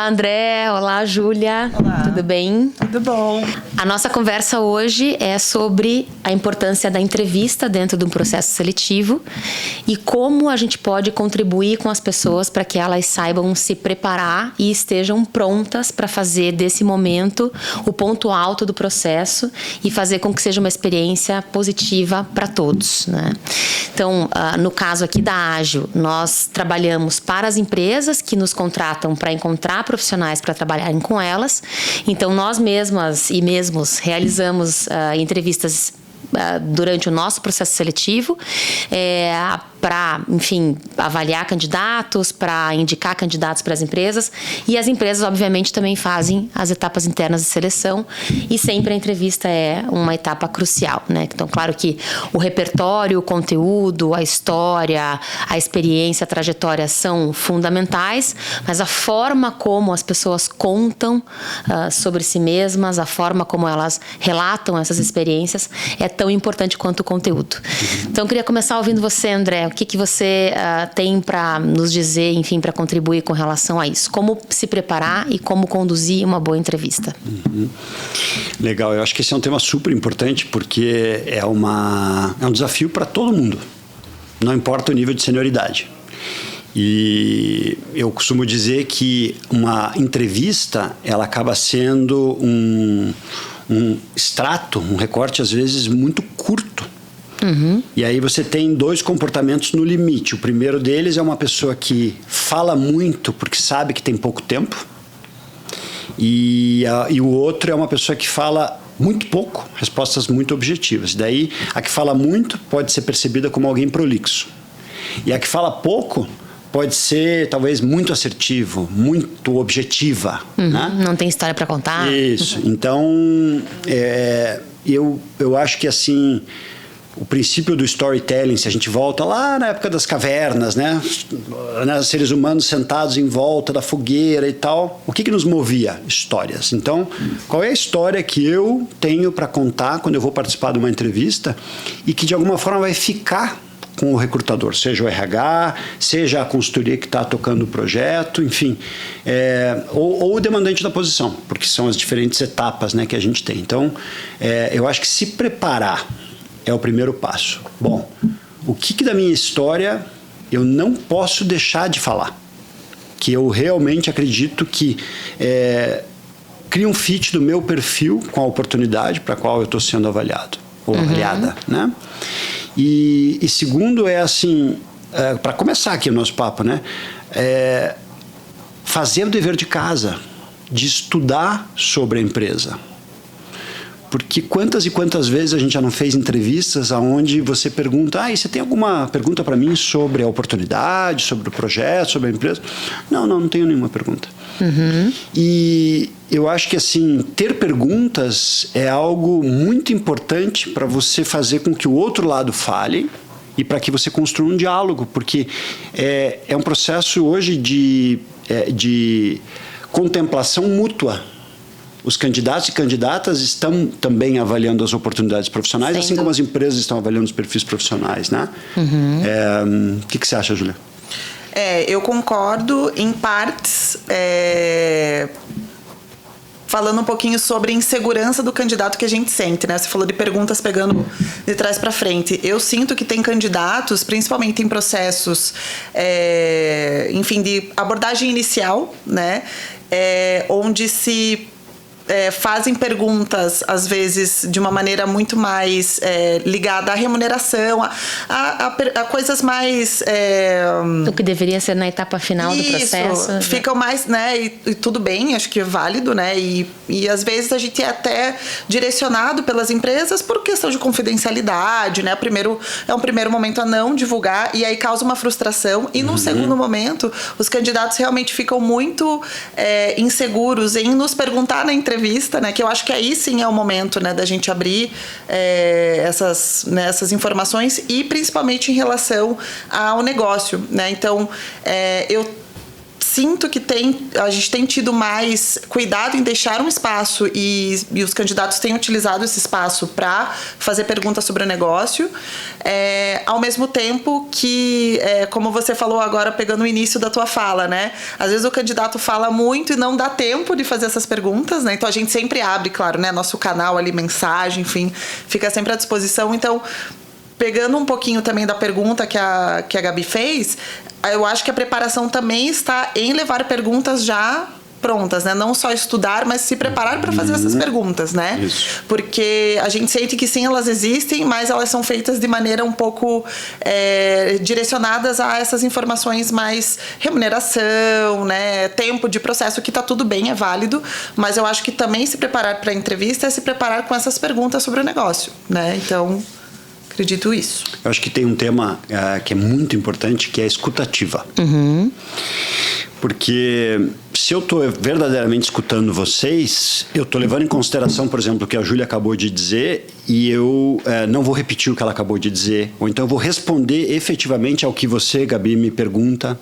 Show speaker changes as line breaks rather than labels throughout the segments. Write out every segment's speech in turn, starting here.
Olá, André. Olá, Júlia.
Olá.
Tudo bem?
Tudo bom.
A nossa conversa hoje é sobre a importância da entrevista dentro de um processo seletivo e como a gente pode contribuir com as pessoas para que elas saibam se preparar e estejam prontas para fazer desse momento o ponto alto do processo e fazer com que seja uma experiência positiva para todos, né? Então, no caso aqui da Ágil, nós trabalhamos para as empresas que nos contratam para encontrar profissionais para trabalharem com elas. Então, nós mesmas e mesmos realizamos entrevistas durante o nosso processo seletivo para, enfim, avaliar candidatos, para indicar candidatos para as empresas, e as empresas, obviamente, também fazem as etapas internas de seleção, e sempre a entrevista é uma etapa crucial, né? Então, claro que o repertório, o conteúdo, a história, a experiência, a trajetória são fundamentais, mas a forma como as pessoas contam sobre si mesmas, a forma como elas relatam essas experiências é tão importante quanto o conteúdo. Então, eu queria começar ouvindo você, André. O que você tem para nos dizer, enfim, para contribuir com relação a isso? Como se preparar e como conduzir uma boa entrevista?
Legal, eu acho que esse é um tema super importante porque é um desafio para todo mundo, não importa o nível de senioridade. E eu costumo dizer que uma entrevista, ela acaba sendo um extrato, um recorte às vezes muito curto. Uhum. E aí você tem dois comportamentos no limite. O primeiro deles é uma pessoa que fala muito porque sabe que tem pouco tempo. E o outro é uma pessoa que fala muito pouco, respostas muito objetivas. Daí, a que fala muito pode ser percebida como alguém prolixo. E a que fala pouco pode ser, talvez, muito assertivo, muito objetiva. Né?
Não tem história para contar.
Isso. Então, eu acho que, assim, o princípio do storytelling, se a gente volta lá na época das cavernas, né? Seres humanos sentados em volta da fogueira e tal, o que nos movia? Histórias. Então, qual é a história que eu tenho para contar quando eu vou participar de uma entrevista e que, de alguma forma, vai ficar com o recrutador, seja o RH, seja a consultoria que está tocando o projeto, enfim, ou o demandante da posição, porque são as diferentes etapas, né, que a gente tem. Então, eu acho que se preparar é o primeiro passo. Bom, o que da minha história eu não posso deixar de falar? Que eu realmente acredito que cria um fit do meu perfil com a oportunidade para a qual eu estou sendo avaliado ou avaliada, né? E segundo assim, para começar aqui o nosso papo, né? Fazer o dever de casa, de estudar sobre a empresa. Porque quantas e quantas vezes a gente já não fez entrevistas onde você pergunta, e você tem alguma pergunta para mim sobre a oportunidade, sobre o projeto, sobre a empresa? Não tenho nenhuma pergunta. Uhum. E eu acho que, assim, ter perguntas é algo muito importante para você fazer com que o outro lado fale e para que você construa um diálogo, porque é um processo hoje de contemplação mútua. Os candidatos e candidatas estão também avaliando as oportunidades profissionais, assim como as empresas estão avaliando os perfis profissionais, né? Uhum. O que você acha, Júlia?
Eu concordo em partes, falando um pouquinho sobre a insegurança do candidato que a gente sente, né? Você falou de perguntas pegando de trás para frente. Eu sinto que tem candidatos, principalmente em processos, enfim, de abordagem inicial, né? Onde se fazem perguntas, às vezes, de uma maneira muito mais ligada à remuneração, a coisas mais...
O que deveria ser na etapa final do processo.
Ficam mais, né? E tudo bem, acho que é válido, né? E às vezes a gente é até direcionado pelas empresas por questão de confidencialidade, né? É um primeiro momento a não divulgar e aí causa uma frustração. E num segundo momento, os candidatos realmente ficam muito inseguros em nos perguntar na entrevista, né, que eu acho que aí sim é o momento, né, da gente abrir essas informações e principalmente em relação ao negócio, né? Então, eu sinto que a gente tem tido mais cuidado em deixar um espaço e os candidatos têm utilizado esse espaço para fazer perguntas sobre o negócio, ao mesmo tempo que, como você falou agora, pegando o início da tua fala, né? Às vezes o candidato fala muito e não dá tempo de fazer essas perguntas, né? Então a gente sempre abre, claro, né? Nosso canal ali, mensagem, enfim, fica sempre à disposição. Então, pegando um pouquinho também da pergunta que a Gabi fez, eu acho que a preparação também está em levar perguntas já prontas, né? Não só estudar, mas se preparar para fazer essas perguntas, né?
Isso.
Porque a gente sente que sim, elas existem, mas elas são feitas de maneira um pouco direcionadas a essas informações mais remuneração, né? Tempo de processo, que tá tudo bem, é válido, mas eu acho que também se preparar para a entrevista é se preparar com essas perguntas sobre o negócio, né? Então, acredito isso.
Eu acho que tem um tema que é muito importante, que é a escutativa. Porque se eu estou verdadeiramente escutando vocês, eu estou levando em consideração, por exemplo, o que a Júlia acabou de dizer, e eu não vou repetir o que ela acabou de dizer, ou então eu vou responder efetivamente ao que você, Gabi, me pergunta.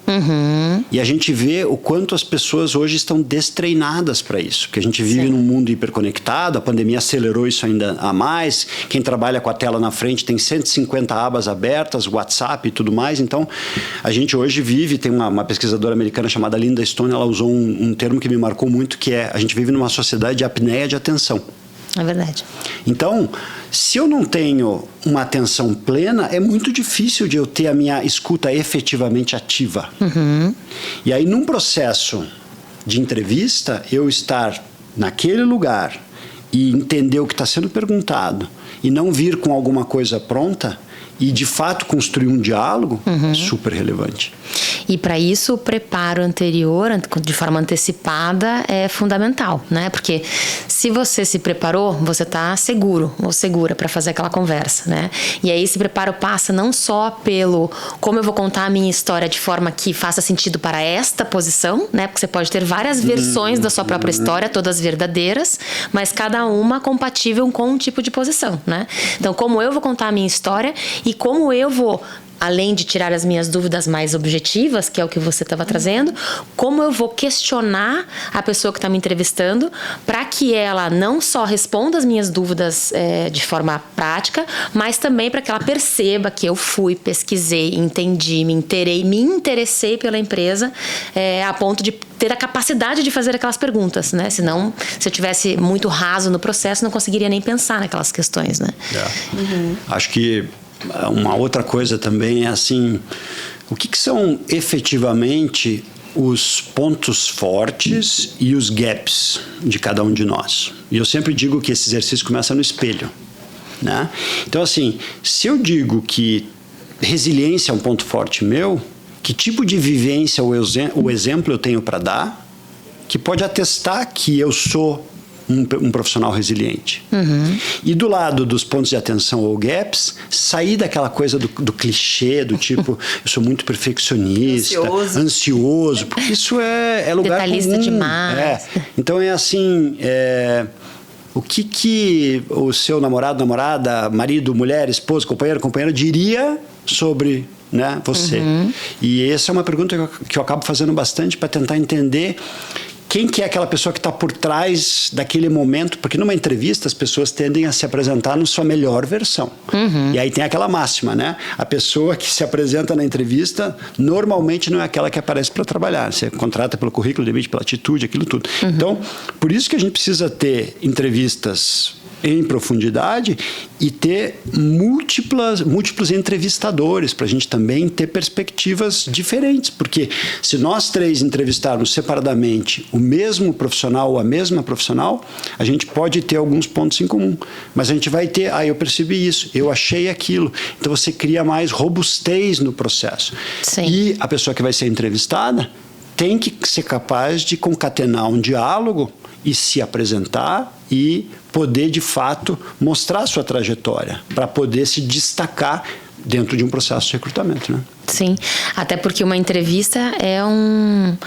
E a gente vê o quanto as pessoas hoje estão destreinadas para isso, porque a gente vive num mundo hiperconectado, a pandemia acelerou isso ainda a mais, quem trabalha com a tela na frente tem 150 abas abertas, WhatsApp e tudo mais, então a gente hoje vive, tem uma pesquisadora americana chamada Linda Stone, ela usou um termo que me marcou muito, que é, a gente vive numa sociedade de apneia de atenção.
É verdade.
Então, se eu não tenho uma atenção plena, é muito difícil de eu ter a minha escuta efetivamente ativa. E aí, num processo de entrevista, eu estar naquele lugar e entender o que está sendo perguntado e não vir com alguma coisa pronta e, de fato, construir um diálogo, é super relevante.
E para isso o preparo anterior, de forma antecipada, é fundamental, né? Porque se você se preparou, você está seguro ou segura para fazer aquela conversa, né? E aí esse preparo passa não só pelo como eu vou contar a minha história de forma que faça sentido para esta posição, né? Porque você pode ter várias versões da sua própria história, todas verdadeiras, mas cada uma compatível com um tipo de posição, né? Então, como eu vou contar a minha história e como eu vou, além de tirar as minhas dúvidas mais objetivas, que é o que você estava trazendo, como eu vou questionar a pessoa que está me entrevistando para que ela não só responda as minhas dúvidas de forma prática, mas também para que ela perceba que eu fui, pesquisei, entendi, me interessei pela empresa a ponto de ter a capacidade de fazer aquelas perguntas, né? Senão, se eu tivesse muito raso no processo, não conseguiria nem pensar naquelas questões, né?
Acho que uma outra coisa também é assim, o que são efetivamente os pontos fortes e os gaps de cada um de nós? E eu sempre digo que esse exercício começa no espelho, né? Então, assim, se eu digo que resiliência é um ponto forte meu, que tipo de vivência ou exemplo eu tenho para dar que pode atestar que eu sou um profissional resiliente. E do lado dos pontos de atenção ou gaps, sair daquela coisa do clichê, do tipo, eu sou muito perfeccionista, ansioso, porque isso é lugar
detalhista
comum.
demais.
Então é assim, o que o seu namorado, namorada, marido, mulher, esposa, companheira diria sobre, né, você? E essa é uma pergunta que eu acabo fazendo bastante para tentar entender quem que é aquela pessoa que está por trás daquele momento, porque numa entrevista as pessoas tendem a se apresentar na sua melhor versão. E aí tem aquela máxima, né? A pessoa que se apresenta na entrevista normalmente não é aquela que aparece para trabalhar. Você contrata pelo currículo, demite pela atitude, aquilo tudo. Então, por isso que a gente precisa ter entrevistas em profundidade e ter múltiplos entrevistadores para a gente também ter perspectivas diferentes, porque se nós três entrevistarmos separadamente o mesmo profissional ou a mesma profissional, a gente pode ter alguns pontos em comum, mas a gente vai ter, eu percebi isso, eu achei aquilo, então você cria mais robustez no processo.
Sim.
E a pessoa que vai ser entrevistada tem que ser capaz de concatenar um diálogo e se apresentar e poder, de fato, mostrar a sua trajetória para poder se destacar dentro de um processo de recrutamento, né?
Sim, até porque uma entrevista é um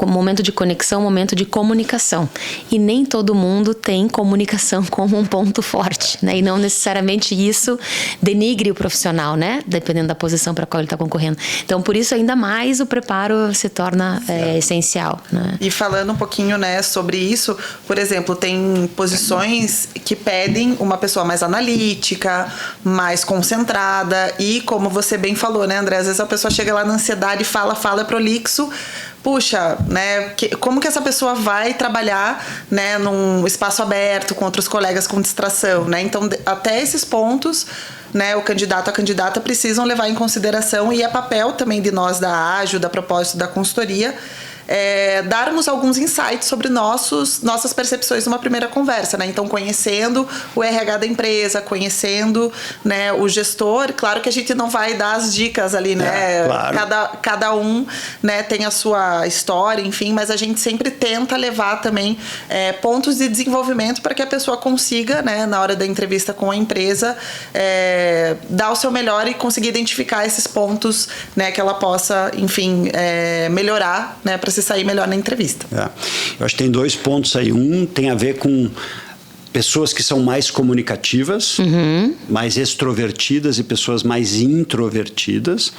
momento de conexão, um momento de comunicação. E nem todo mundo tem comunicação como um ponto forte, né? E não necessariamente isso denigre o profissional, né? Dependendo da posição para a qual ele está concorrendo. Então, por isso, ainda mais o preparo se torna essencial, né?
E falando um pouquinho, né, sobre isso, por exemplo, tem posições que pedem uma pessoa mais analítica, mais concentrada e, como você bem falou, né, André, às vezes a pessoa chega lá na ansiedade e fala é prolixo. Puxa, né, como que essa pessoa vai trabalhar, né, num espaço aberto com outros colegas com distração, né? Então, até esses pontos, né, o candidato, a candidata precisam levar em consideração, e é papel também de nós da Ágil, da Propósito, da consultoria, darmos alguns insights sobre nossas percepções numa primeira conversa, né? Então, conhecendo o RH da empresa, conhecendo, né, o gestor, claro que a gente não vai dar as dicas ali, né?
Claro.
Cada um, né, tem a sua história, enfim, mas a gente sempre tenta levar também pontos de desenvolvimento para que a pessoa consiga, né, na hora da entrevista com a empresa, dar o seu melhor e conseguir identificar esses pontos, né, que ela possa, enfim, melhorar, né, para se sair melhor na entrevista.
Eu acho que tem 2 pontos aí. Um tem a ver com pessoas que são mais comunicativas, mais extrovertidas, e pessoas mais introvertidas,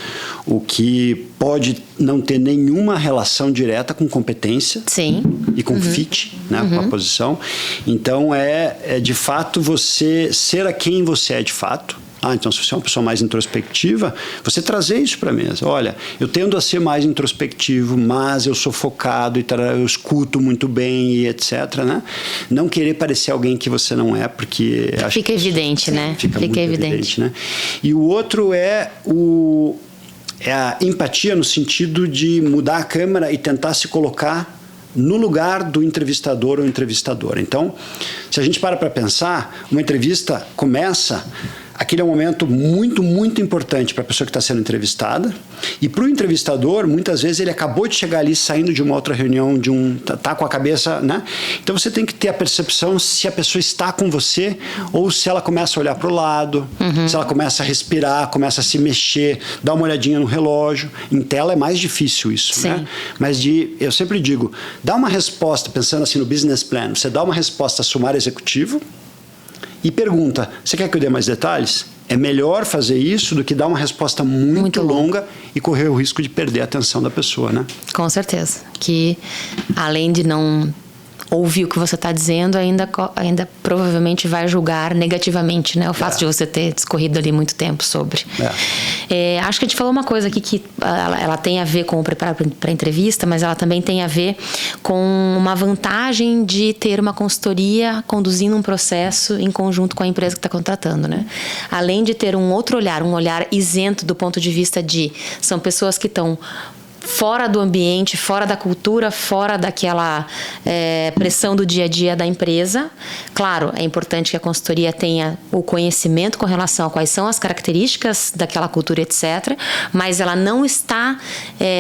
o que pode não ter nenhuma relação direta com competência.
Sim.
E com fit, né, com a posição. Então, de fato você ser a quem você é de fato. Então, se você é uma pessoa mais introspectiva, você trazer isso para a mesa. Olha, eu tendo a ser mais introspectivo, mas eu sou focado e eu escuto muito bem e etc, né? Não querer parecer alguém que você não é, porque...
Fica evidente, né?
Fica muito evidente, né? E o outro é a empatia, no sentido de mudar a câmera e tentar se colocar no lugar do entrevistador ou entrevistadora. Então, se a gente para pensar, uma entrevista começa... Aquele é um momento muito, muito importante para a pessoa que está sendo entrevistada. E para o entrevistador, muitas vezes, ele acabou de chegar ali, saindo de uma outra reunião, tá com a cabeça, né? Então, você tem que ter a percepção se a pessoa está com você ou se ela começa a olhar para o lado, se ela começa a respirar, começa a se mexer, dá uma olhadinha no relógio. Em tela é mais difícil isso,
Sim.
né? Mas eu sempre digo, dá uma resposta, pensando assim no business plan, você dá uma resposta sumário executivo, e pergunta, você quer que eu dê mais detalhes? É melhor fazer isso do que dar uma resposta muito longa e correr o risco de perder a atenção da pessoa, né?
Com certeza. Que além de não ouvir o que você está dizendo, ainda provavelmente vai julgar negativamente, né? O fato de você ter discorrido ali muito tempo sobre. Acho que a gente falou uma coisa aqui que ela tem a ver com o preparo para a entrevista, mas ela também tem a ver com uma vantagem de ter uma consultoria conduzindo um processo em conjunto com a empresa que está contratando, né? Além de ter um outro olhar, um olhar isento do ponto de vista de são pessoas que estão fora do ambiente, fora da cultura, fora daquela pressão do dia a dia da empresa. Claro, é importante que a consultoria tenha o conhecimento com relação a quais são as características daquela cultura, etc., mas ela não está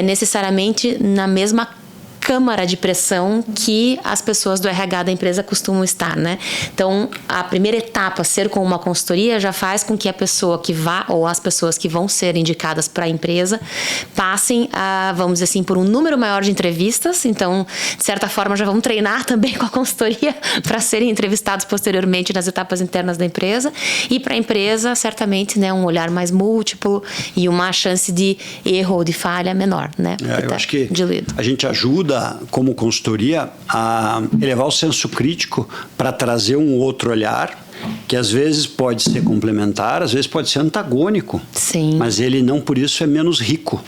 necessariamente na mesma câmara de pressão que as pessoas do RH da empresa costumam estar, né? Então, a primeira etapa, ser com uma consultoria, já faz com que a pessoa que vá, ou as pessoas que vão ser indicadas para a empresa, passem a, vamos dizer assim, por um número maior de entrevistas. Então, de certa forma, já vão treinar também com a consultoria para serem entrevistados posteriormente nas etapas internas da empresa. E para a empresa, certamente, né, um olhar mais múltiplo e uma chance de erro ou de falha menor, né?
Eu acho que a gente ajuda como consultoria a elevar o senso crítico para trazer um outro olhar que às vezes pode ser complementar, às vezes pode ser antagônico.
Sim.
Mas ele não por isso é menos rico.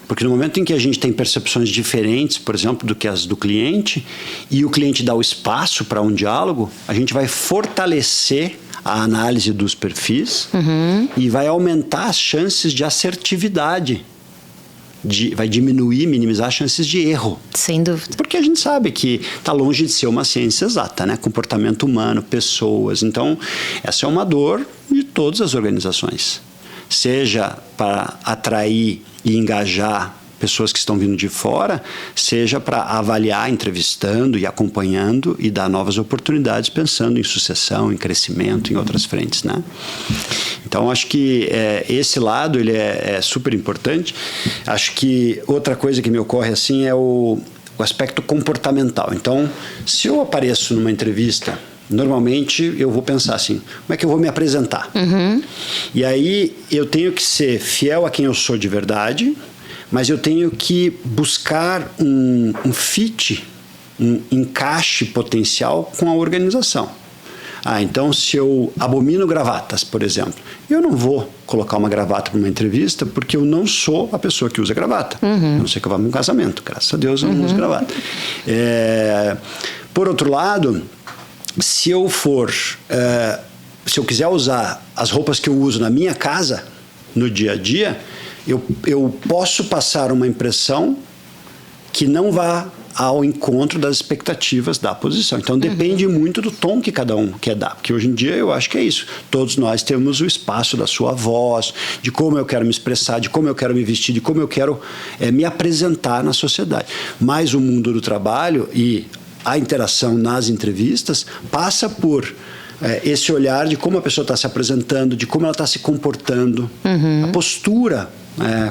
Porque no momento em que a gente tem percepções diferentes, por exemplo, do que as do cliente, e o cliente dá o espaço para um diálogo, a gente vai fortalecer a análise dos perfis e vai aumentar as chances de assertividade. Vai diminuir, minimizar as chances de erro.
Sem dúvida.
Porque a gente sabe que está longe de ser uma ciência exata, né? Comportamento humano, pessoas. Então, essa é uma dor de todas as organizações. Seja para atrair e engajar pessoas que estão vindo de fora, seja para avaliar, entrevistando e acompanhando e dar novas oportunidades, pensando em sucessão, em crescimento, em outras frentes, né? Então, acho que esse lado ele é super importante. Acho que outra coisa que me ocorre assim é o aspecto comportamental. Então, se eu apareço numa entrevista, normalmente eu vou pensar assim, como é que eu vou me apresentar? E aí eu tenho que ser fiel a quem eu sou de verdade, mas eu tenho que buscar um fit, um encaixe potencial com a organização. Então se eu abomino gravatas, por exemplo, eu não vou colocar uma gravata para uma entrevista porque eu não sou a pessoa que usa gravata. A não ser que eu vá para um casamento, graças a Deus eu não uso gravata. Por outro lado, se eu quiser usar as roupas que eu uso na minha casa, no dia a dia, eu posso passar uma impressão que não vá ao encontro das expectativas da posição. Então, depende muito do tom que cada um quer dar. Porque hoje em dia eu acho que é isso. Todos nós temos o espaço da sua voz, de como eu quero me expressar, de como eu quero me vestir, de como eu quero me apresentar na sociedade. Mas o mundo do trabalho e a interação nas entrevistas passa por esse olhar de como a pessoa está se apresentando, de como ela está se comportando, a postura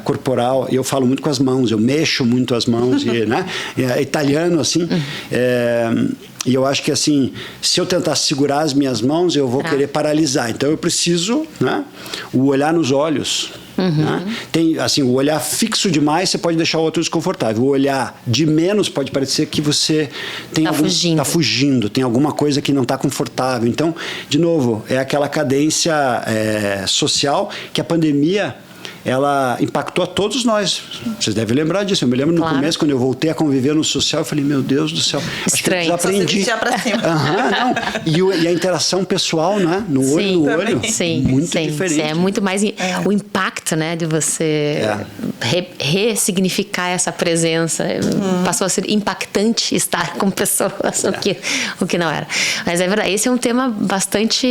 corporal. Eu falo muito com as mãos, eu mexo muito as mãos, né? Italiano assim. E eu acho que assim, se eu tentar segurar as minhas mãos, eu vou querer paralisar. Então eu preciso, né, o olhar nos olhos. Né? Tem, assim, o olhar fixo demais você pode deixar o outro desconfortável. O olhar de menos pode parecer que você está fugindo, tem alguma coisa que não está confortável. Então, de novo, é aquela cadência social que a pandemia ela impactou a todos nós. Vocês devem lembrar disso. Eu me lembro no começo, quando eu voltei a conviver no social, eu falei, meu Deus do céu,
estranho.
Acho que eu aprendi.
Pra cima.
E a interação pessoal, né? No olho no olho.
Sim,
muito diferente.
É muito mais o impacto, né, de você ressignificar essa presença. Passou a ser impactante estar com pessoas, o que não era. Mas é verdade, esse é um tema bastante...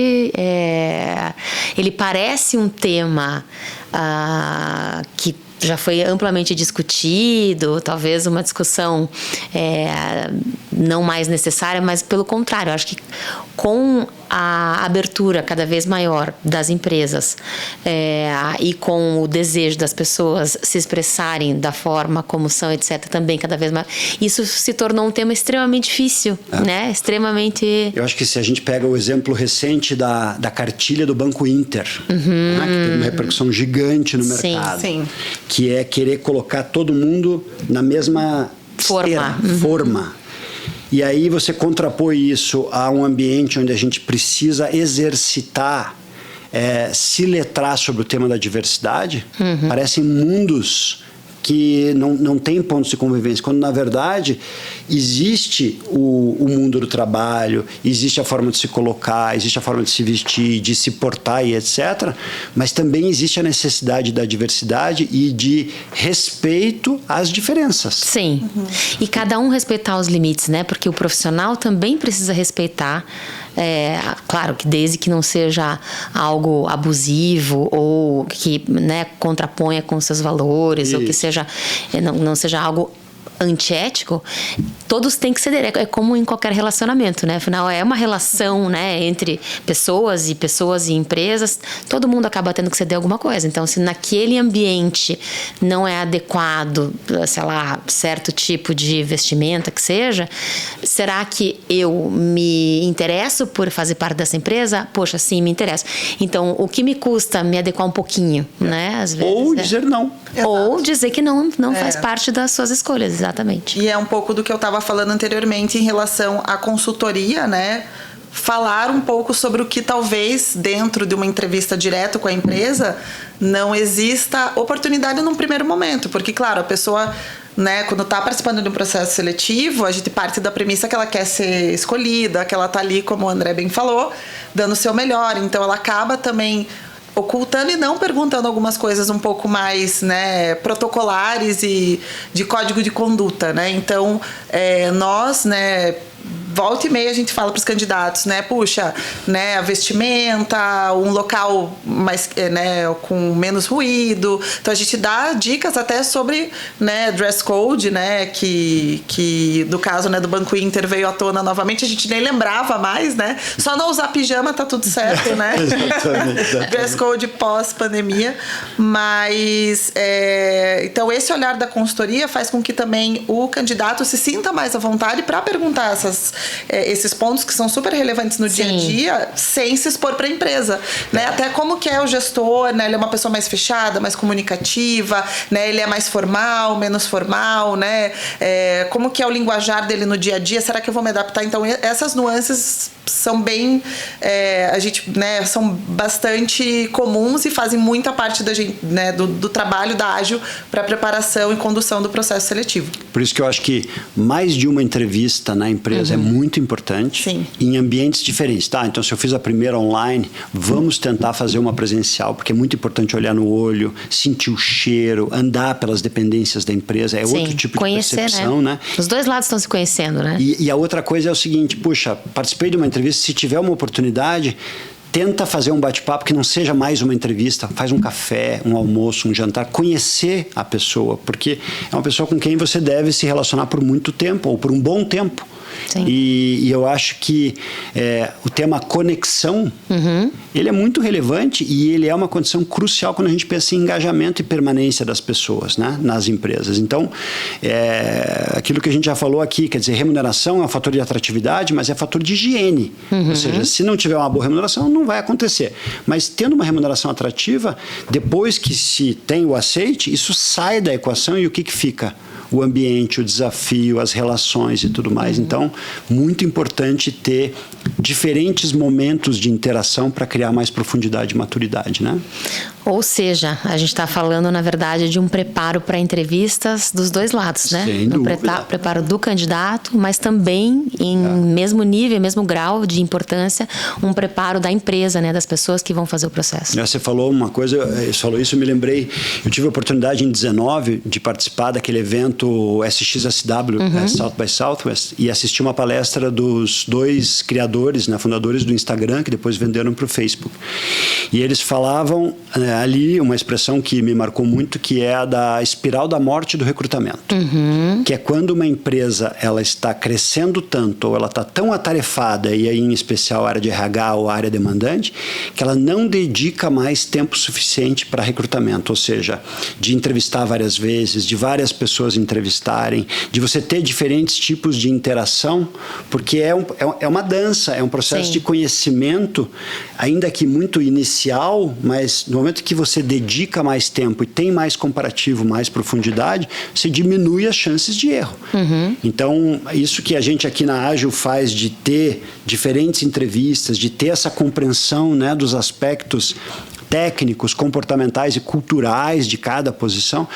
ele parece um tema que já foi amplamente discutido, talvez uma discussão não mais necessária, mas pelo contrário, eu acho que com a abertura cada vez maior das empresas e com o desejo das pessoas se expressarem da forma como são, etc., também cada vez mais, isso se tornou um tema extremamente difícil, né? Extremamente...
Eu acho que se a gente pega o exemplo recente da cartilha do Banco Inter, né, que teve uma repercussão gigante no mercado, que é querer colocar todo mundo na mesma forma. E aí você contrapõe isso a um ambiente onde a gente precisa exercitar, se letrar sobre o tema da diversidade. Parecem mundos que não tem pontos de convivência, quando na verdade existe o mundo do trabalho, existe a forma de se colocar, existe a forma de se vestir, de se portar e etc., mas também existe a necessidade da diversidade e de respeito às diferenças.
Sim, e cada um respeitar os limites, né? Porque o profissional também precisa respeitar, claro que desde que não seja algo abusivo ou que, né, contraponha com seus valores. Isso. Ou que seja, não seja algo antiético, todos têm que ceder. É como em qualquer relacionamento, né? Afinal, é uma relação, né, entre pessoas e empresas. Todo mundo acaba tendo que ceder alguma coisa. Então, se naquele ambiente não é adequado, sei lá, certo tipo de vestimenta que seja, será que eu me interesso por fazer parte dessa empresa? Poxa, sim, me interesso. Então, o que me custa me adequar um pouquinho, né? Às vezes,
ou dizer não.
Ou dizer que não faz parte das suas escolhas, exatamente.
E é um pouco do que eu estava falando anteriormente em relação à consultoria, né? Falar um pouco sobre o que talvez dentro de uma entrevista direto com a empresa não exista oportunidade num primeiro momento. Porque, claro, a pessoa, né, quando está participando de um processo seletivo, a gente parte da premissa que ela quer ser escolhida, que ela está ali, como o André bem falou, dando o seu melhor. Então, ela acaba também ocultando e não perguntando algumas coisas um pouco mais, né, protocolares e de código de conduta, né? Então, nós, né, volta e meia a gente fala para os candidatos, né? Puxa, né, a vestimenta, um local mais, né, com menos ruído. Então a gente dá dicas até sobre, né, dress code, né, que do caso, né, do Banco Inter veio à tona novamente. A gente nem lembrava mais, né? Só não usar pijama tá tudo certo, né? Exatamente. Dress code pós-pandemia. Mas então esse olhar da consultoria faz com que também o candidato se sinta mais à vontade para perguntar esses pontos que são super relevantes no dia a dia, sem se expor para a empresa, né? Até como que é o gestor, né? Ele é uma pessoa mais fechada, mais comunicativa, né? Ele é mais formal, menos formal, né? Como que é o linguajar dele no dia a dia? Será que eu vou me adaptar? Então, essas nuances são bem, a gente, né, são bastante comuns e fazem muita parte da gente, né, do trabalho da Ágil para a preparação e condução do processo seletivo.
Por isso que eu acho que mais de uma entrevista na empresa é muito importante.
Sim.
Em ambientes diferentes. Tá, então se eu fiz a primeira online, vamos tentar fazer uma presencial, porque é muito importante olhar no olho, sentir o cheiro, andar pelas dependências da empresa, outro tipo
conhecer,
de percepção, né?
Os dois lados estão se conhecendo, né?
E a outra coisa é o seguinte, puxa, participei de uma entrevista, se tiver uma oportunidade, tenta fazer um bate-papo que não seja mais uma entrevista, faz um café, um almoço, um jantar, conhecer a pessoa, porque é uma pessoa com quem você deve se relacionar por muito tempo, ou por um bom tempo. E eu acho que o tema conexão, ele é muito relevante e ele é uma condição crucial quando a gente pensa em engajamento e permanência das pessoas, né, nas empresas. Então, aquilo que a gente já falou aqui, quer dizer, remuneração é um fator de atratividade, mas é fator de higiene. Ou seja, se não tiver uma boa remuneração, não vai acontecer. Mas tendo uma remuneração atrativa, depois que se tem o aceite, isso sai da equação e o que fica? O ambiente, o desafio, as relações e tudo mais. Então, muito importante ter diferentes momentos de interação para criar mais profundidade e maturidade, né?
Ou seja, a gente está falando, na verdade, de um preparo para entrevistas dos dois lados, né?
Sem dúvida.
Preparo do candidato, mas também em mesmo nível, mesmo grau de importância, um preparo da empresa, né? Das pessoas que vão fazer o processo.
Você falou uma coisa, você falou isso, eu me lembrei, eu tive a oportunidade em 19 de participar daquele evento SXSW, South by Southwest, e assisti uma palestra dos dois criadores, né, fundadores do Instagram, que depois venderam para o Facebook. E eles falavam ali uma expressão que me marcou muito, que é a da espiral da morte do recrutamento. Que é quando uma empresa ela está crescendo tanto, ou ela está tão atarefada, e aí em especial a área de RH ou a área demandante, que ela não dedica mais tempo suficiente para recrutamento, ou seja, de entrevistar várias vezes, de várias pessoas entrevistarem, de você ter diferentes tipos de interação, porque é uma dança, é um processo de conhecimento, ainda que muito inicial, mas no momento que você dedica mais tempo e tem mais comparativo, mais profundidade, você diminui as chances de erro. Então, isso que a gente aqui na Ágil faz de ter diferentes entrevistas, de ter essa compreensão, né, dos aspectos técnicos, comportamentais e culturais de cada posição,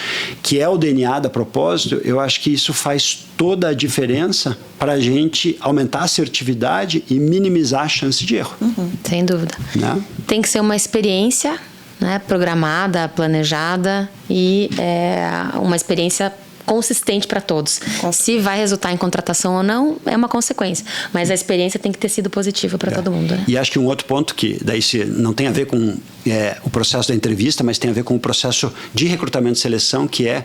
que é o DNA da propósito, eu acho que isso faz toda a diferença para a gente aumentar a assertividade e minimizar a chance de erro.
Sem dúvida.
Né?
Tem que ser uma experiência, né, programada, planejada e uma experiência consistente para todos. Se vai resultar em contratação ou não, é uma consequência. Mas a experiência tem que ter sido positiva para todo mundo. Né?
E acho que um outro ponto que daí não tem a ver com o processo da entrevista, mas tem a ver com o processo de recrutamento e seleção, que é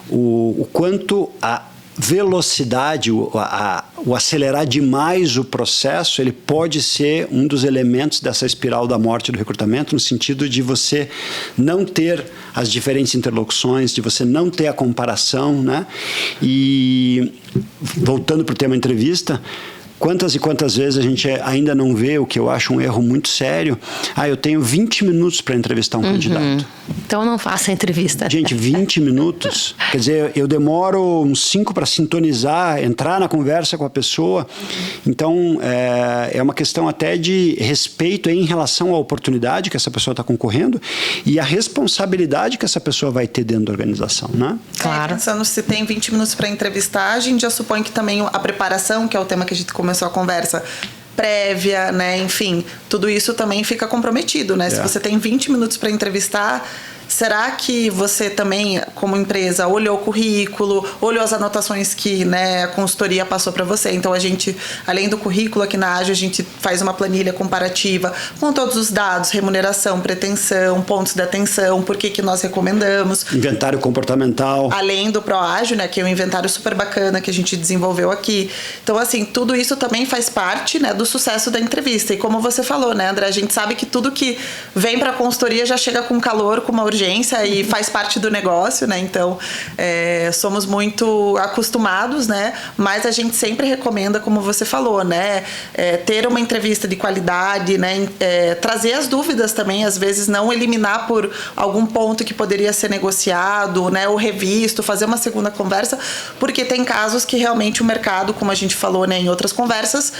o quanto a velocidade, o acelerar demais o processo, ele pode ser um dos elementos dessa espiral da morte do recrutamento, no sentido de você não ter as diferentes interlocuções, de você não ter a comparação, né? E voltando para o tema entrevista, quantas e quantas vezes a gente ainda não vê o que eu acho um erro muito sério? Eu tenho 20 minutos para entrevistar um candidato.
Então não faça a entrevista.
Gente, 20 minutos? Quer dizer, eu demoro uns 5 para sintonizar, entrar na conversa com a pessoa. Então, é uma questão até de respeito em relação à oportunidade que essa pessoa está concorrendo e a responsabilidade que essa pessoa vai ter dentro da organização, né?
Claro.
Pensando se tem 20 minutos para entrevistar, a gente já supõe que também a preparação, que é o tema que a gente começou a conversa, prévia, né? Enfim, tudo isso também fica comprometido, né? Se você tem 20 minutos para entrevistar, será que você também, como empresa, olhou o currículo, olhou as anotações que, né, a consultoria passou para você? Então, a gente, além do currículo aqui na Ágil, a gente faz uma planilha comparativa com todos os dados, remuneração, pretensão, pontos de atenção, por que nós recomendamos.
Inventário comportamental.
Além do ProAgile, né, que é um inventário super bacana que a gente desenvolveu aqui. Então, assim, tudo isso também faz parte, né, do sucesso da entrevista. E como você falou, né, André, a gente sabe que tudo que vem para a consultoria já chega com calor, com uma urgência e faz parte do negócio, né? Então, somos muito acostumados, né? Mas a gente sempre recomenda, como você falou, né? Ter uma entrevista de qualidade, né? Trazer as dúvidas também, às vezes não eliminar por algum ponto que poderia ser negociado, né? Ou revisto, fazer uma segunda conversa, porque tem casos que realmente o mercado, como a gente falou, né, em outras conversas,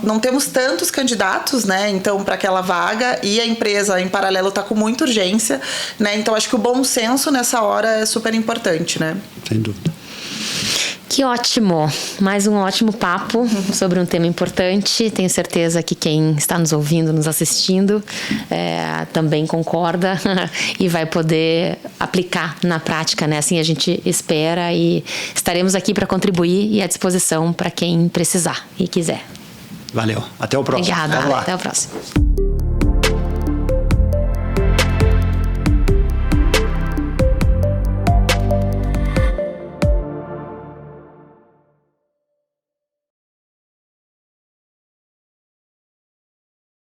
não temos tantos candidatos, né? Então, para aquela vaga, e a empresa, em paralelo, está com muita urgência, né? Então, acho que o bom senso nessa hora é super importante, né?
Sem dúvida.
Que ótimo! Mais um ótimo papo sobre um tema importante. Tenho certeza que quem está nos ouvindo, nos assistindo, também concorda e vai poder aplicar na prática, né? Assim a gente espera, e estaremos aqui para contribuir e à disposição para quem precisar e quiser.
Valeu. Até o próximo.
Obrigada. Até o próximo.